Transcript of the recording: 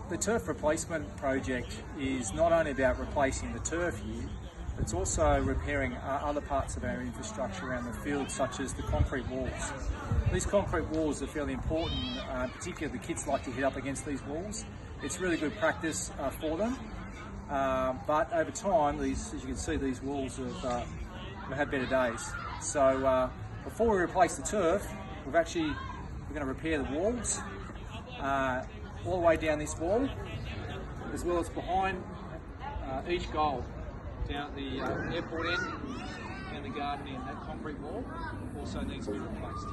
The turf replacement project is not only about replacing the turf here, but it's also repairing other parts of our infrastructure around the field, such as the concrete walls. These concrete walls are fairly important, particularly the kids like to hit up against these walls. It's really good practice for them, but over time, as you can see, these walls have had better days. So before we replace the turf, we're going to repair the walls all the way down this wall, as well as behind each goal, down at the airport end and the garden end. That concrete wall also needs to be replaced.